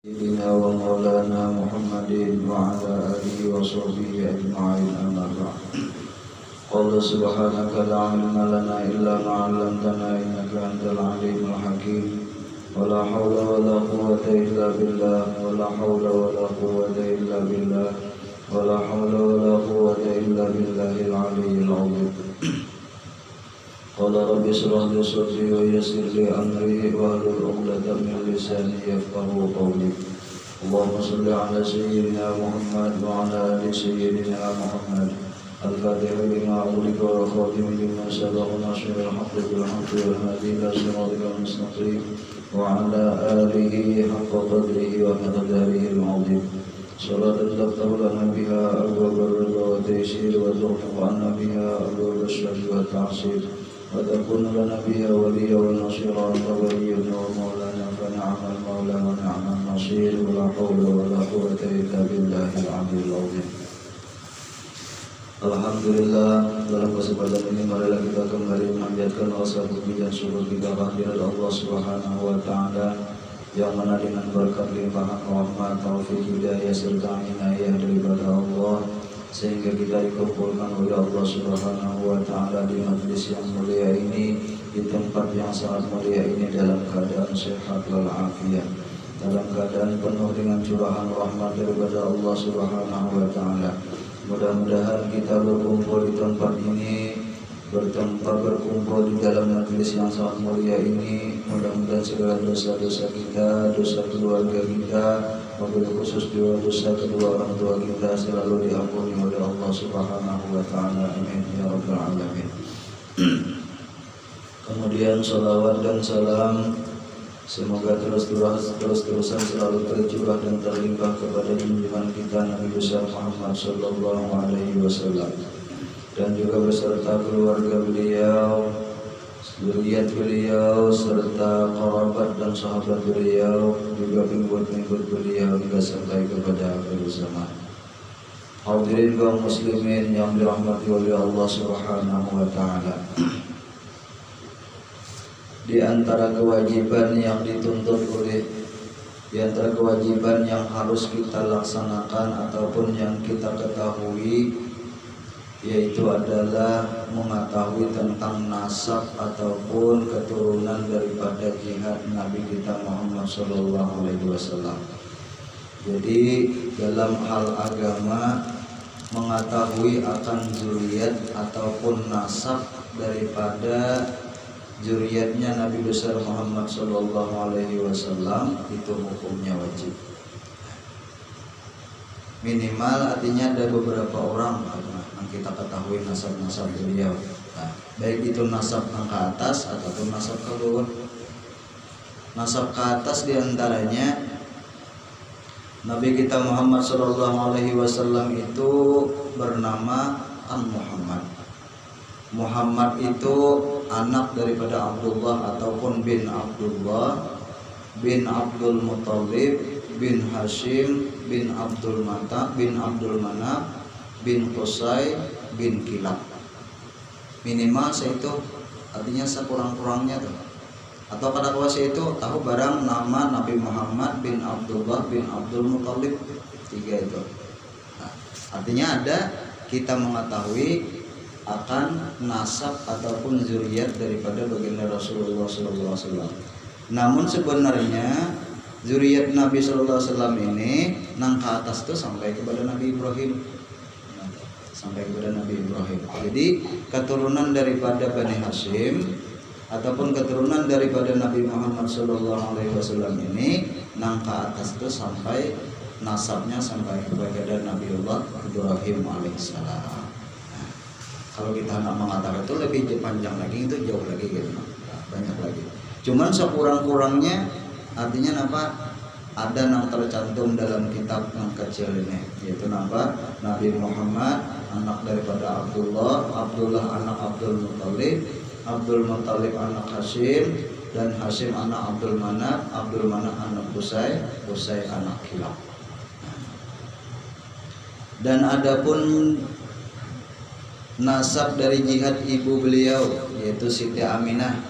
سيدنا ومولانا محمد وعلى آله وصحبه أجمعين أما بعد. قال سبحانك لا علم لنا إلا ما علمتنا إنك أنت العليم الحكيم ولا حول ولا قوة إلا بالله ولا حول ولا قوة إلا بالله ولا حول ولا قوة إلا بالله العلي العظيم. قال رب اشرح لي صدري ويسر لي أمري واحلل عقدة من لساني يفقهوا قولي. اللهم صل على سيدنا محمد وعلى آل سيدنا محمد الفاتح لما أغلق والخاتم لما سبق ناصر الحق بالحق والهادي إلى صراطك المستقيم وعلى آله حق قدره ومقداره العظيم. صلاة تفتح لنا بها أبواب الرضا والتيسير وتغفر عنا بها أبواب الشر والتعسير وتكون لنا بها وليا ونصيرا أنت ولينا ومولانا فنعم المولى ونعم النصير ولا حول ولا قوة إلا بالله العلي العظيم. Alhamdulillah, dalam kesempatan ini marilah kita kembali memanjatkan rasa puji dan syukur kita kehadirat Allah Subhanahu wa taala yang mana dengan berkat limpahan rahmat, taufik, hidayah serta inayah daripada Allah sehingga kita dikumpulkan oleh Allah Subhanahu wa taala di majlis yang mulia ini, di tempat yang sangat mulia ini dalam keadaan sehat walafiat, dalam keadaan penuh dengan curahan rahmat daripada Allah Subhanahu wa taala. Mudah-mudahan kita berkumpul di tempat ini, berkumpul di dalam majlis yang sangat mulia ini. Mudah-mudahan segala dosa-dosa kita, dosa keluarga kita, wabil khusus juga dosa kedua orang tua kita selalu diampuni oleh Allah Subhanahu wa taala. Amin ya rabbal alamin. Kemudian salawat dan salam semoga terus-terusan selalu tercurah dan terlimpah kepada junjungan kita Nabi besar Muhammad sallallahu alaihi wasallam dan juga beserta keluarga beliau, zuriat beliau serta kerabat dan sahabat beliau, juga pengikut-pengikut beliau hingga sampai kepada akhir zaman. Hadirin kaum muslimin yang dirahmati oleh Allah Subhanahu wa taala. Di antara kewajiban yang dituntut di antara kewajiban yang harus kita laksanakan ataupun yang kita ketahui, yaitu adalah mengetahui tentang nasab ataupun keturunan daripada jihad Nabi kita Muhammad sallallahu alaihi wasallam. Jadi dalam hal agama mengetahui akan zuriat ataupun nasab daripada zuriatnya Nabi besar Muhammad sallallahu alaihi wasallam itu hukumnya wajib. Minimal artinya ada beberapa orang yang kita ketahui nasab-nasab beliau. Nah, baik itu nasab yang ke atas ataupun nasab ke bawah. Nasab ke atas diantaranya Nabi kita Muhammad sallallahu alaihi wasallam itu bernama Muhammad. Muhammad itu anak daripada Abdullah ataupun bin Abdullah bin Abdul Muttalib bin Hashim bin Abdul Manaf bin Qusay bin Kilab. Minimal itu artinya sekurang-kurangnya tuh. Atau pada kuasa itu tahu barang nama Nabi Muhammad bin Abdullah bin Abdul Muttalib, tiga itu. Nah, artinya ada kita mengetahui akan nasab ataupun zuriat daripada baginda Rasulullah SAW. Namun sebenarnya zuriat Nabi SAW ini nang ke atas tuh sampai kepada Nabi Ibrahim, Jadi keturunan daripada Bani Hashim ataupun keturunan daripada Nabi Muhammad SAW ini nang ke atas tuh sampai nasabnya sampai kepada Nabiullah Ibrahim alaihissalam. Kalau kita nak mengatakan itu lebih panjang lagi, itu jauh lagi gitu, banyak lagi. Cuman sekurang-kurangnya artinya apa? Ada yang tercantum dalam kitab yang kecil ini, yaitu nama Nabi Muhammad anak daripada Abdullah anak Abdul Muttalib anak Hashim, dan Hashim anak Abdul Manaf anak Qusay anak Kilab. Dan adapun nasab dari jihad ibu beliau yaitu Siti Aminah.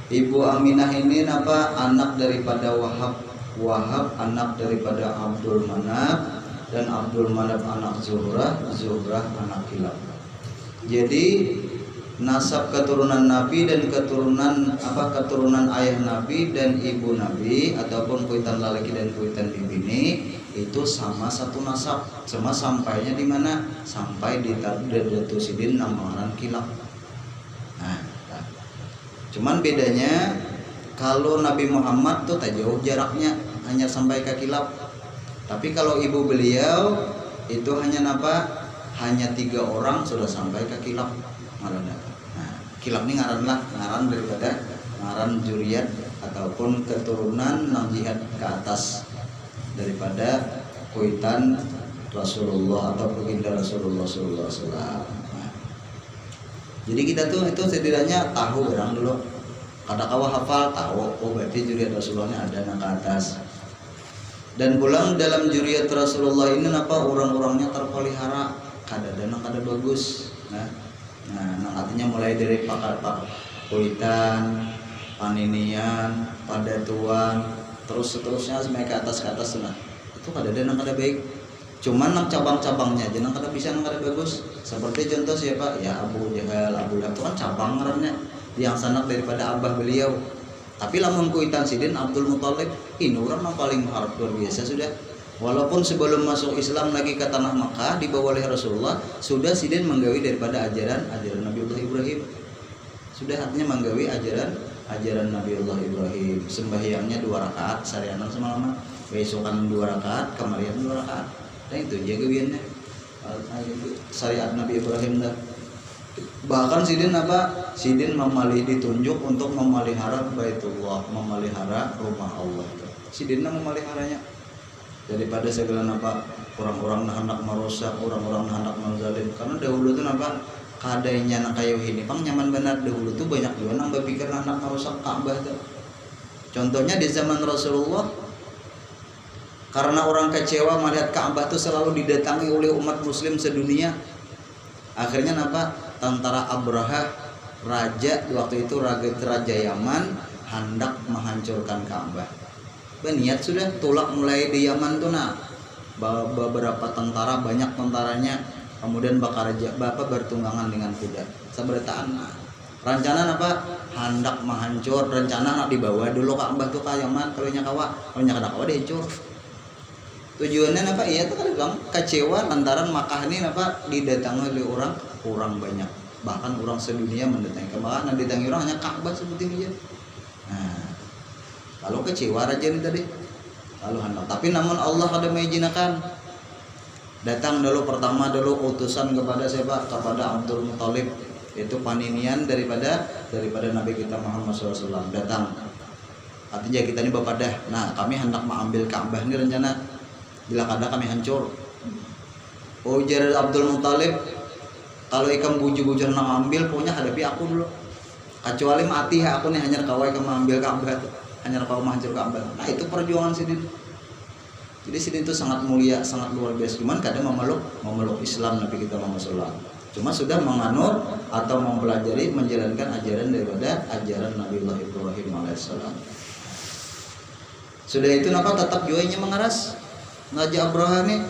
Ibu Aminah ini anak daripada Wahab Wahab anak daripada Abdul Manaf, dan Abdul Manaf anak Zuhrah, Zuhrah anak Kilab. Jadi nasab keturunan Nabi dan keturunan ayah Nabi dan ibu Nabi ataupun kuitan lalaki dan kuitan bibini itu sama satu nasab, cuma sampainya di mana? Sampai di Datu Sidin namaran Kilab. Nah, cuman bedanya kalau Nabi Muhammad tuh tak jauh jaraknya, hanya sampai ke Kilab. Tapi kalau ibu beliau itu hanya apa? Hanya 3 orang sudah sampai ke Kilab. Nah, Kilab ini ngaran daripada ngaran juriat ataupun keturunan nang jihad ke atas daripada kuitan Rasulullah atau baginda Rasulullah sallallahu alaihi wasallam. Jadi kita tuh itu setidaknya tahu orang dulu. Kada kawa hafal tahu, oh berarti juriat Rasulullahnya ada nang ke atas. Dan pulang dalam juriat Rasulullah ini apa orang-orangnya terpelihara, kada ada nang kada bagus. Nah, artinya mulai dari pakar kuitan, paninian, padatuan, terus seterusnya sampai ke atas nah. Itu kada ada nang kada baik. Cuman nang cabang-cabangnya aja nang kada bisa nang kada bagus. Seperti contoh siapa? Ya Abu Jahal, Abu Lahab itu kan cabang ngarannya yang sanak daripada abah beliau. Tapi lamun kuitan Sidin Abdul Muthalib, ini orang yang paling luar biasa sudah. Walaupun sebelum masuk Islam lagi ke tanah Makkah dibawa oleh Rasulullah, sudah Sidin menggawi daripada ajaran Nabiullah Ibrahim. Sudah artinya menggawi ajaran Nabiullah Ibrahim. Sembahyangnya 2 rakaat seharian semalaman, besokan 2 rakaat, kemarian 2 rakaat. Dan itu jaga gawiannya. Syariat Nabi Ibrahim dah. Bahkan Sidin ditunjuk untuk memelihara Baitullah, memelihara rumah Allah. Sidin memeliharanya daripada segala orang-orang hendak merusak, orang-orang hendak menzalim. Karena dahulu tuh kadainya nak kayu ini pang nyaman benar. Dahulu tuh banyak juga nang berpikir hendak merusak Ka'bah tuh. Contohnya di zaman Rasulullah, karena orang kecewa melihat Ka'bah tuh selalu didatangi oleh umat muslim sedunia. Akhirnya tentara Abraha, raja waktu itu raja Yaman, hendak menghancurkan Ka'bah. Berniat sudah tulak mulai di Yaman tuh beberapa tentara, banyak tentaranya, kemudian bertunggangan dengan kuda. Seberitaan rencana hendak menghancur, rencana nak dibawa dulu Ka'bah tuh ke Yaman, kalau nya kada kawa dihancur. Tujuannya iya tuh kan bilang kecewa lantaran Makkah ini didatangi oleh orang banyak, bahkan orang sedunia mendatangi. Bahkan didatangi orang hanya Ka'bah seperti aja. Nah, kalau kecewa raja ini tadi lalu hendak, tapi namun Allah kada mengizinkan. Datang pertama utusan kepada siapa? Kepada Abdul Muthalib, itu paninian daripada Nabi kita Muhammad SAW. Datang, artinya kita ini bapadah. Nah, kami hendak mengambil Ka'bah ini rencana. Bila kada kami hancur. Ujar Abdul Muthalib, kalau ikam buju-buju nang ambil, pokoknya hadapi aku dulu. Kecuali mati aku nih hanya kawai kamu ambil Ka'bah, hanya kau menghancur Ka'bah. Nah itu perjuangan Sidin. Jadi Sidin itu sangat mulia, sangat luar biasa. Cuman kadang memeluk Islam Nabi kita Muhammad SAW. Cuma sudah menganut atau mempelajari, menjalankan ajaran daripada ajaran Nabiullah Ibrahim alaihissalam. Sudah itu tetap jualnya mengeras. Raja Abraha nih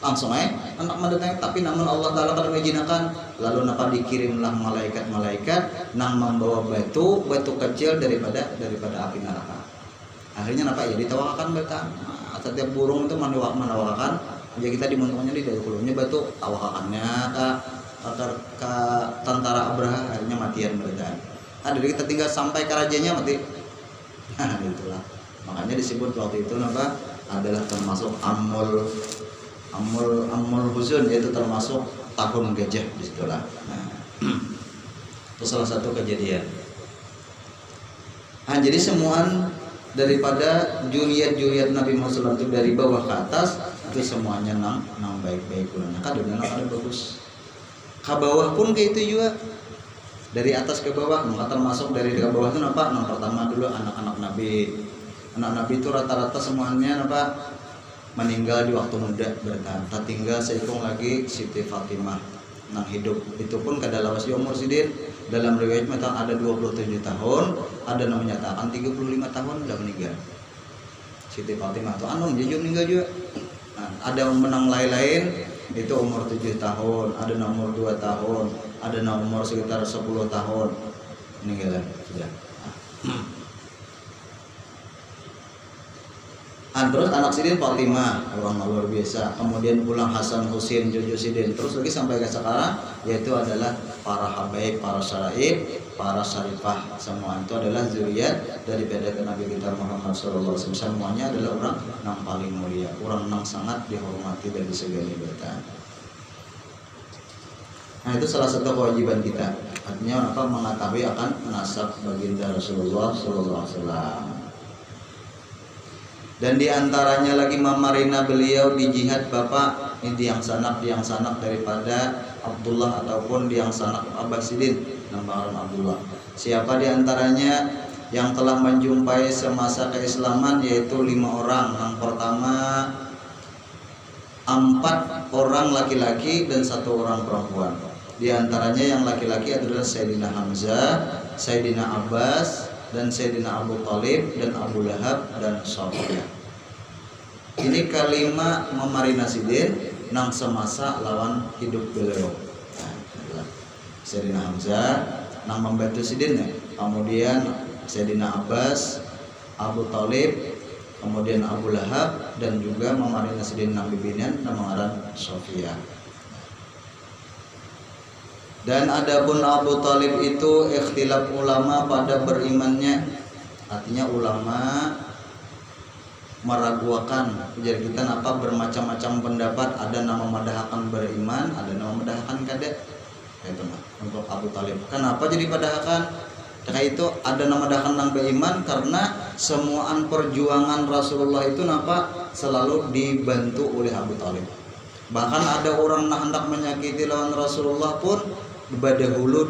langsung anak mendatangi, tapi namun Allah Ta'ala kada mengizinkan. Lalu dikirimlah malaikat nang membawa batu kecil daripada api neraka. Akhirnya ya ditawakakan bata. Setiap burung itu menawarkan, jadi kita dimuntungnya di dahulunya batu tawakakannya ke tentara Abraha, akhirnya matian mereka. Jadi kita tinggal sampai ke rajanya mati. Nah itulah. Makanya disebut waktu itu adalah termasuk amul huzun, yaitu termasuk tahun gajah di situlah. Nah, itu salah satu kejadian. Nah, jadi semuaan daripada juriat Nabi Muhammad itu dari bawah ke atas itu semuanya nang baik-baik ulana. Kadang ada bagus. Ke bawah pun kayak itu juga. Dari atas ke bawah, termasuk dari ke bawah itu nang pertama dulu anak-anak Nabi. Anak Nabi itu rata-rata semuanya meninggal di waktu muda bertahan. Tinggal sehitung lagi Siti Fatimah nang hidup. Itu pun kada lawas umur Sidin. Dalam riwayat ada 27 tahun, ada yang menyatakan 35 tahun sudah meninggal. Siti Fatimah tuh anu jujur meninggal juga. Nah, ada yang menang lain-lain itu umur 7 tahun, ada yang umur 2 tahun, ada yang umur sekitar 10 tahun meninggal sudah. Terus anak Sidin Fatimah, orang luar biasa. Kemudian pulang Hasan Husin, cucu Sidin. Terus lagi sampai ke sekarang, yaitu adalah para habaib, para syaraib, para syarifah. Semua itu adalah zuriat daripada Nabi kita Muhammad SAW. Semuanya adalah orang yang paling mulia, orang yang sangat dihormati dari segala jabatan. Nah itu salah satu kewajiban kita. Artinya apa? Mengetahui akan nasab baginda Rasulullah SAW. Dan diantaranya lagi memarina beliau di jihad Bapak ini yang sanak daripada Abdullah ataupun yang sanak Abbasidin nama Abdullah. Siapa diantaranya yang telah menjumpai semasa keislaman yaitu 5 orang. Yang pertama 4 orang laki-laki dan 1 orang perempuan. Di antaranya yang laki-laki adalah Sayyidina Hamzah, Sayyidina Abbas, dan Sayyidina Abu Thalib dan Abu Lahab dan Sofia. Ini kelima memarina Sidin nang semasa lawan hidup beliau. Nah, Sayyidina Hamzah nang membantu Sidin ya. Kemudian Sayyidina Abbas, Abu Thalib, kemudian Abu Lahab dan juga memarina Sidin nang bibinan nama Sofia. Dan adapun Abu Thalib itu ikhtilaf ulama pada berimannya. Artinya ulama meragukan. Jadi kita apa bermacam-macam pendapat. Ada nama madahakan beriman, ada nama madahakan kada. Itu untuk Abu Thalib. Kenapa jadi madahakan? Karena itu ada nama madahakan nang beriman karena semuaan perjuangan Rasulullah itu napa selalu dibantu oleh Abu Thalib. Bahkan ada orang yang hendak menyakiti lawan Rasulullah pun dahulu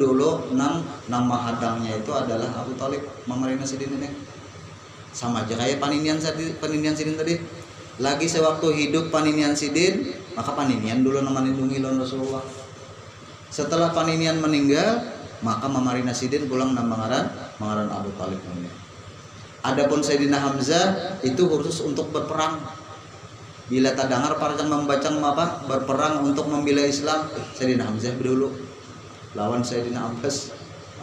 nama hadangnya itu adalah Abu Thalib memarina Sidin ini. Sama aja kayak paninian Sidin tadi. Lagi sewaktu hidup paninian Sidin, maka paninian dulu nama lindungi lawan Rasulullah. Setelah paninian meninggal, maka memarina Sidin pulang nama mangaran Abu Thalib ini. Adapun Sayyidina Hamzah itu khusus untuk berperang. Bila tak dengar para membaca apa berperang untuk membela Islam, Sayyidina Hamzah dulu lawan Sayyidina Abbas.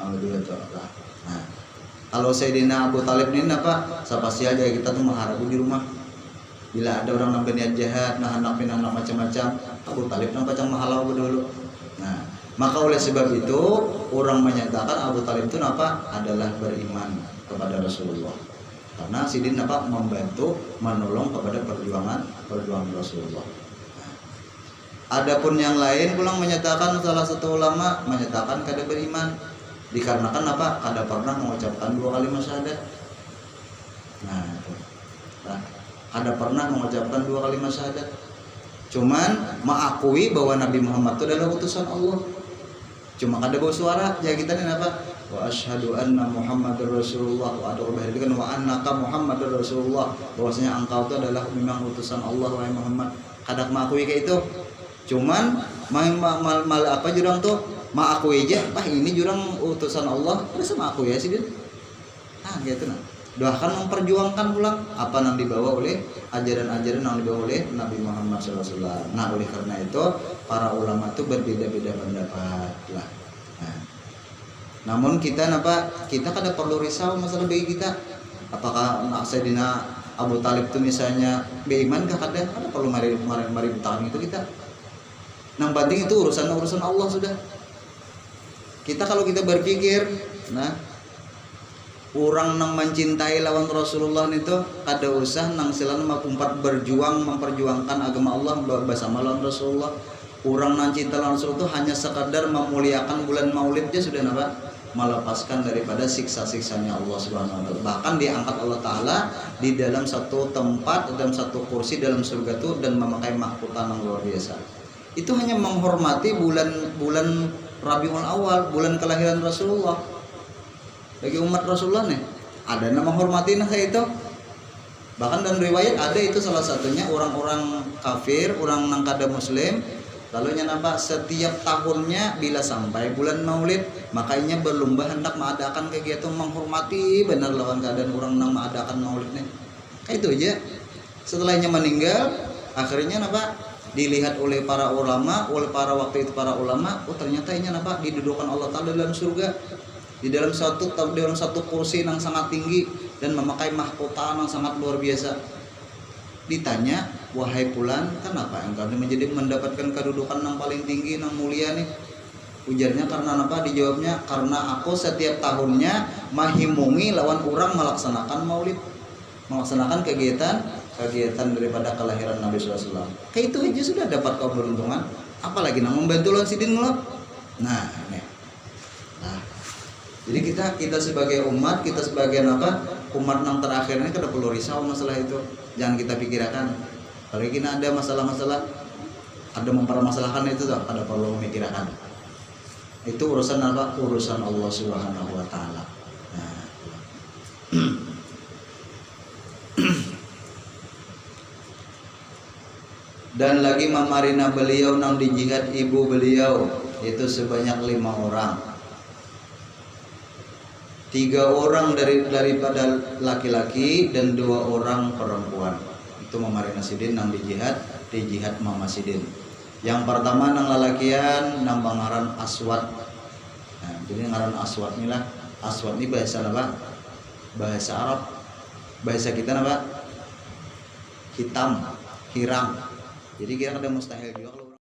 Nah, kalau Sayyidina Abu Thalib ini apa? Sapasi aja kita tuh mengharapi di rumah. Bila ada orang yang berniat jahat, nah hendak macam-macam, Abu Thalib nampak macam mahalau dulu. Nah, maka oleh sebab itu orang menyatakan Abu Thalib itu apa? Adalah beriman kepada Rasulullah. Karena Sidin apa? Membantu, menolong kepada perjuangan Rasulullah. Adapun yang lain pulang menyatakan salah satu ulama menyatakan kada beriman dikarenakan apa? Kada pernah mengucapkan 2 kalimat syahadat. Nah, itu. Nah, kada pernah mengucapkan 2 kalimat syahadat. Cuman mengakui bahwa Nabi Muhammad itu adalah utusan Allah. Cuma kada bawa suara, ya kita ini apa? Wa asyhadu anna Muhammadar Rasulullah wa atu'bahikan wa annaka Muhammadar Rasulullah. Bahwasanya engkau itu adalah memang utusan Allah wahai Muhammad. Kada mengakui kayak itu. Cuman mal apa jurang tuh mengakui aja, ini jurang utusan Allah, terus mengakui ya Sidin. Nah, gitu nah. Doakan memperjuangkan pulang apa yang dibawa oleh ajaran-ajaran yang dibawa oleh Nabi Muhammad SAW. Nah, oleh karena itu para ulama itu berbeda-beda pendapat lah. Nah, namun kita kada perlu risau masalah bagi kita. Apakah Sayyidina Abu Thalib itu misalnya beriman kah kada perlu mari bertahan itu kita. Yang penting itu urusan Allah sudah. Kita kalau kita berpikir, nah orang yang mencintai lawan Rasulullah itu ada usah nang silan memperjuangkan agama Allah bersama lawan Rasulullah. Orang yang cinta lawan Rasulullah itu hanya sekadar memuliakan bulan Maulidnya sudah melepaskan daripada siksa-siksanya Allah Subhanahu wa taala. Bahkan diangkat Allah taala di dalam satu tempat, dalam satu kursi dalam surga itu dan memakai mahkota yang luar biasa. Itu hanya menghormati bulan Rabiul Awal, bulan kelahiran Rasulullah. Bagi umat Rasulullah nih, ada nama hormati itu. Bahkan dalam riwayat ada itu salah satunya orang-orang kafir, orang yang kada muslim. Lalu nyapa setiap tahunnya bila sampai bulan Maulid, makanya berlomba hendak mengadakan kegiatan menghormati benar lawan keadaan orang yang mengadakan Maulid nih. Kayak itu aja. Setelahnya meninggal, akhirnya apa? Dilihat oleh para ulama, waktu itu para ulama, oh ternyata ini apa? Didudukan Allah Taala dalam surga, di dalam satu kursi yang sangat tinggi dan memakai mahkota yang sangat luar biasa. Ditanya, wahai fulan, kenapa engkau menjadi mendapatkan kedudukan yang paling tinggi, yang mulia nih? Ujarnya karena apa? Dijawabnya karena aku setiap tahunnya mahimungi lawan orang melaksanakan maulid, melaksanakan kegiatan daripada kelahiran Nabi SAW. Kayak itu aja sudah dapat keberuntungan. Apalagi nang membantu lawan sidin ngelap. Nah, ini. Nah, jadi kita sebagai umat, kita sebagai apa? Umat yang terakhir ini kada perlu risau masalah itu. Jangan kita pikirkan. Kalau kita ada masalah-masalah, ada mempermasalahkan itu tuh, kada perlu memikirkan. Itu urusan apa? Urusan Allah Subhanahu wa taala. Nah. Dan lagi memarina beliau nang di jihad ibu beliau itu sebanyak 5 orang. 3 orang daripada laki-laki dan 2 orang perempuan. Itu memarina sidin nang di jihad Mama Sidin. Yang pertama nang lalakian nang ngaran Aswad. Nah, jadi ngaran Aswad inilah. Aswad ini bahasa apa? Bahasa Arab. Bahasa kita apa? Hitam, hirang. Jadi kira ada mustahil juga